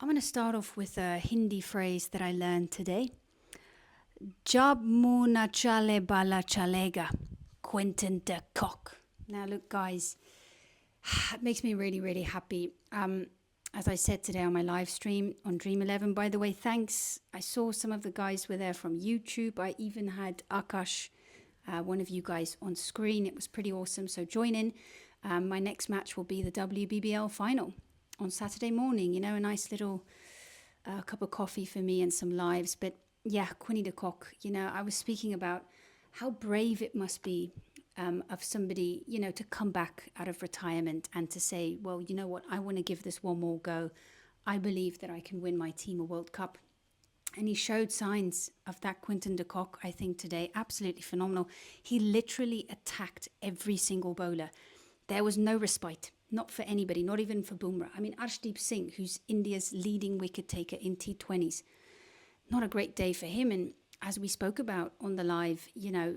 I'm going to start off with a Hindi phrase that I learned today. Jab muh na chale bala chalega. Quinton de Kock. Now look guys, it makes me really, really happy. As I said today on my live stream on Dream 11, by the way, thanks. I saw some of the guys were there from YouTube. I even had Akash, one of you guys, on screen. It was pretty awesome. So join in. My next match will be the WBBL final on Saturday morning. You know, a nice little cup of coffee for me and some lives. But yeah, Quinton de Kock, you know, I was speaking about how brave it must be of somebody, you know, to come back out of retirement and to say, well, you know what, I want to give this one more go. I believe that I can win my team a World Cup. And he showed signs of that, Quinton de Kock, I think today. Absolutely phenomenal. He literally attacked every single bowler. There was no respite, not for anybody, not even for Bumrah. I mean, Arshdeep Singh, who's India's leading wicket taker in T20s, not a great day for him. And as we spoke about on the live, you know,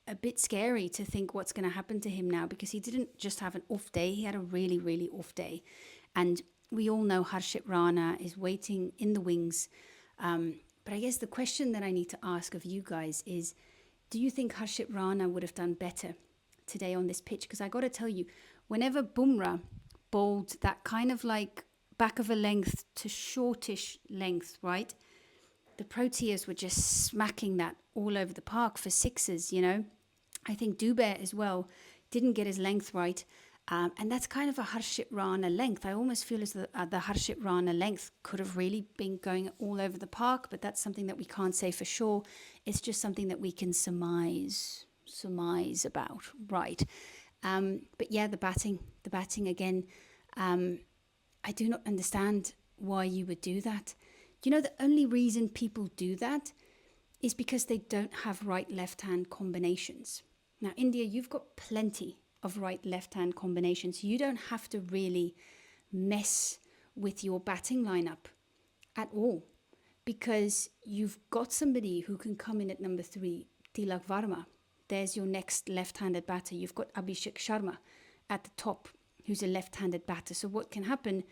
a bit scary to think what's going to happen to him now, because he didn't just have an off day, he had a really, really off day. And we all know Harshit Rana is waiting in the wings. But I guess the question that I need to ask of you guys is, do you think Harshit Rana would have done better today on this pitch? Because I got to tell you, whenever Bumrah bowled that kind of like back of a length to shortish length, right? The Proteas were just smacking that all over the park for sixes, you know. I think Dubé as well didn't get his length right. And that's kind of a Harshit Rana length. I almost feel as though the Harshit Rana length could have really been going all over the park, but that's something that we can't say for sure. It's just something that we can surmise about, right? But yeah, the batting again. I do not understand why you would do that. You know, the only reason people do that is because they don't have right-left-hand combinations. Now, India, you've got plenty of right-left-hand combinations. You don't have to really mess with your batting lineup at all, because you've got somebody who can come in at number 3, Tilak Varma. There's your next left-handed batter. You've got Abhishek Sharma at the top, who's a left-handed batter. So what can happen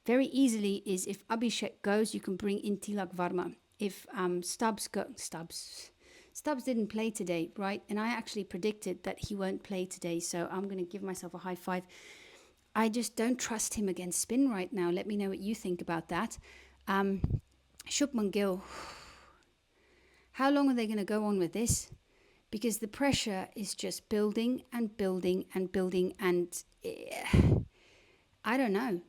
very easily is if Abhishek goes, you can bring in Tilak Varma. If Stubbs didn't play today, right? And I actually predicted that he won't play today, so I'm going to give myself a high five. I just don't trust him against spin right now. Let me know what you think about that. Shubman Gill, how long are they going to go on with this? Because the pressure is just building and building and building, and I don't know.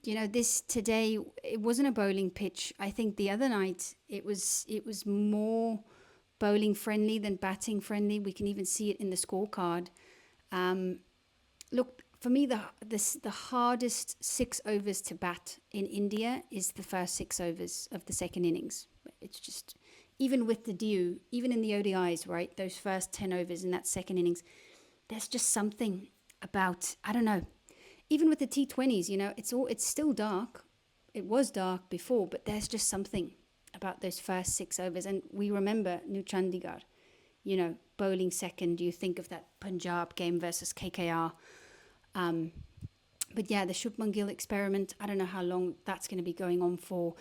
You know, this today, it wasn't a bowling pitch. I think the other night it was more bowling friendly than batting friendly. We can even see it in the scorecard. Look, for me, the hardest 6 overs to bat in India is the first 6 overs of the second innings. It's just, even with the dew, even in the ODIs, right? Those first 10 overs in that second innings, there's just something about, I don't know. Even with the T20s, you know, it's still dark. It was dark before, but there's just something about those first 6 overs. And we remember New Chandigarh, you know, bowling second. You think of that Punjab game versus KKR. But yeah, the Shubman Gill experiment, I don't know how long that's going to be going on for.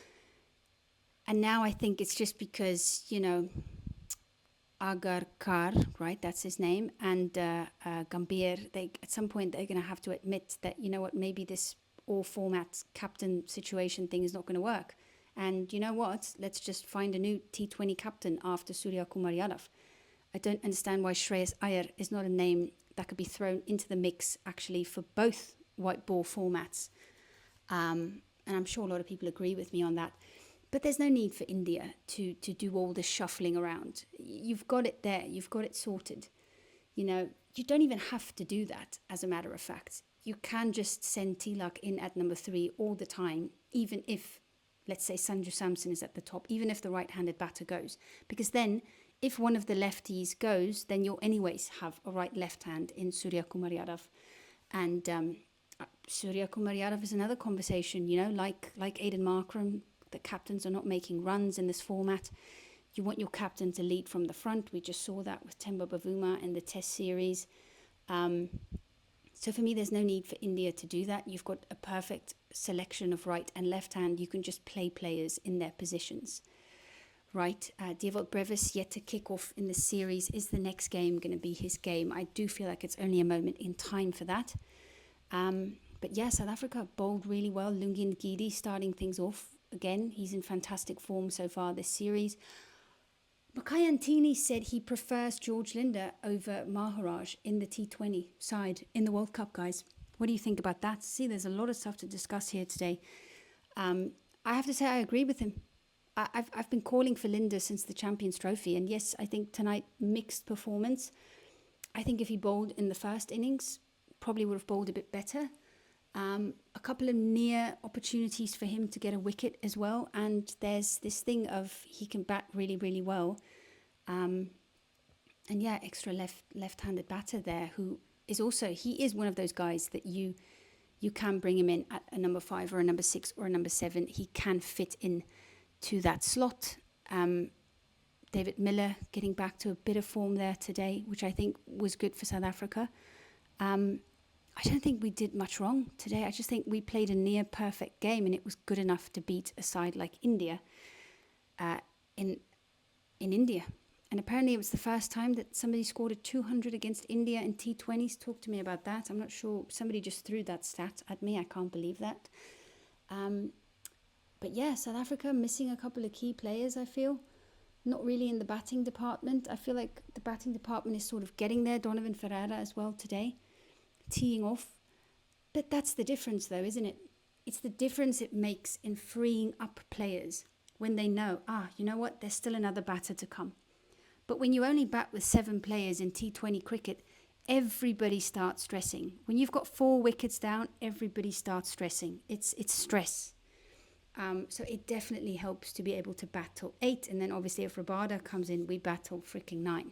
And now I think it's just because, you know, Agarkar, right, that's his name, and Gambhir, at some point they're going to have to admit that, you know what, maybe this all-format captain situation thing is not going to work. And you know what, let's just find a new T20 captain after Surya Kumar Yadav. I don't understand why Shreyas Iyer is not a name that could be thrown into the mix, actually, for both white ball formats. And I'm sure a lot of people agree with me on that. But there's no need for India to do all this shuffling around. You've got it there. You've got it sorted. You know, you don't even have to do that, as a matter of fact. You can just send Tilak in at number 3 all the time, even if, let's say, Sanju Samson is at the top, even if the right-handed batter goes. Because then, if one of the lefties goes, then you'll anyways have a right-left hand in Surya Kumar Yadav. And Surya Kumar Yadav is another conversation, you know, like Aiden Markram. The captains are not making runs in this format. You want your captain to lead from the front. We just saw that with Temba Bavuma in the Test series. So for me, there's no need for India to do that. You've got a perfect selection of right and left hand, you can just play players in their positions. Right, Dievold Brevis yet to kick off in the series. Is the next game going to be his game? I do feel like it's only a moment in time for that. But yeah, South Africa bowled really well. Lungi Ngidi starting things off again. He's in fantastic form so far this series. Makayantini said he prefers George Linder over Maharaj in the T20 side in the World Cup, guys. What do you think about that? See, there's a lot of stuff to discuss here today. I have to say I agree with him. I've been calling for Linder since the Champions Trophy, and yes, I think tonight mixed performance. I think if he bowled in the first innings, probably would have bowled a bit better. A couple of near opportunities for him to get a wicket as well, and there's this thing of he can bat really, really well. And yeah, extra left-handed batter there who is also, he is one of those guys that you can bring him in at a number 5 or a number 6 or a number 7. He can fit in to that slot. David Miller getting back to a bit of form there today, which I think was good for South Africa. I don't think we did much wrong today. I just think we played a near perfect game, and it was good enough to beat a side like India in India. And apparently it was the first time that somebody scored a 200 against India in T20s. Talk to me about that. I'm not sure. Somebody just threw that stat at me. I can't believe that. But yeah, South Africa missing a couple of key players, I feel. Not really in the batting department. I feel like the batting department is sort of getting there. Donovan Ferreira as well today, teeing off. But that's the difference though, isn't it? It's the difference it makes in freeing up players when they know, you know what, there's still another batter to come. But when you only bat with 7 players in T20 cricket, everybody starts stressing. When you've got 4 wickets down, everybody starts stressing. It's stress. So it definitely helps to be able to battle 8. And then obviously if Rabada comes in, we battle freaking 9.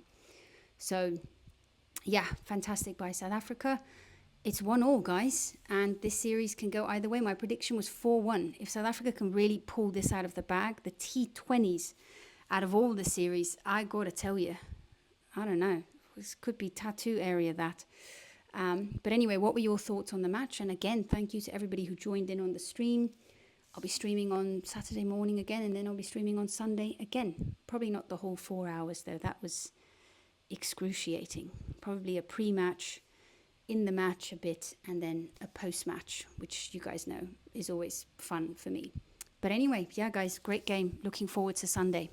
So yeah, fantastic by South Africa. It's 1-1, guys. And this series can go either way. My prediction was 4-1. If South Africa can really pull this out of the bag, the T20s, out of all the series, I got to tell you, I don't know. This could be tattoo area, that. But anyway, what were your thoughts on the match? And again, thank you to everybody who joined in on the stream. I'll be streaming on Saturday morning again, and then I'll be streaming on Sunday again. Probably not the whole 4 hours, though. That was excruciating. Probably a pre-match, in the match a bit, and then a post-match, which you guys know is always fun for me. But anyway, yeah, guys, great game. Looking forward to Sunday.